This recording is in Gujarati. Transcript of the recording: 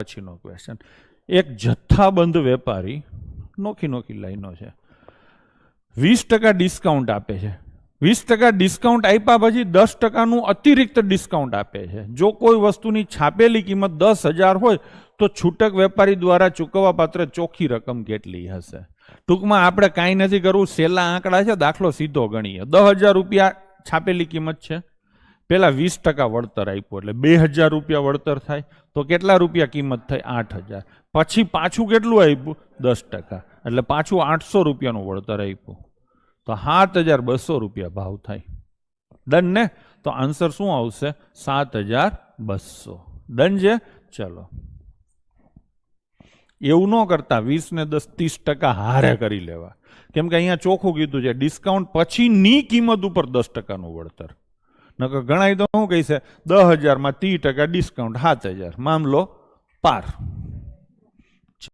પછીનો ક્વેશ્ચન, એક જથ્થાબંધ વેપારી, નોખી નોખી લાઈનો છે, 20% ડિસ્કાઉન્ટ આપે છે. 20% ડિસ્કાઉન્ટ આપ્યા પછી 10%નું અતિરિક્ત ડિસ્કાઉન્ટ આપે છે. જો કોઈ વસ્તુની છાપેલી કિંમત 10,000 હોય તો છૂટક વેપારી દ્વારા ચૂકવવા પાત્ર ચોખ્ખી રકમ કેટલી હશે? ટૂંકમાં આપણે કાંઈ નથી કરવું, છેલ્લા આંકડા છે, દાખલો સીધો ગણીએ. 10,000 રૂપિયા છાપેલી કિંમત છે, પેલા 20% વળતર આપ્યું એટલે 2,000 રૂપિયા વળતર થાય, તો કેટલા રૂપિયા કિંમત થઈ? 8,000. પછી પાછું કેટલું આપ્યું? 10%, એટલે પાછું 800 રૂપિયાનું વળતર આપ્યું, તો 7,200 રૂપિયા ભાવ થાય. ડન ને? તો આન્સર શું આવશે? 7,200. ડન છે? ચલો, એવું ન કરતા 20 ને 10 30% હારે કરી લેવા, કેમ કે અહીંયા ચોખ્ખું કીધું છે ડિસ્કાઉન્ટ પછીની કિંમત ઉપર 10%નું વળતર. નકર ઘણા તો શું કહે છે 10,000 માં 30% ડિસ્કાઉન્ટ 7,000, મામલો પાર.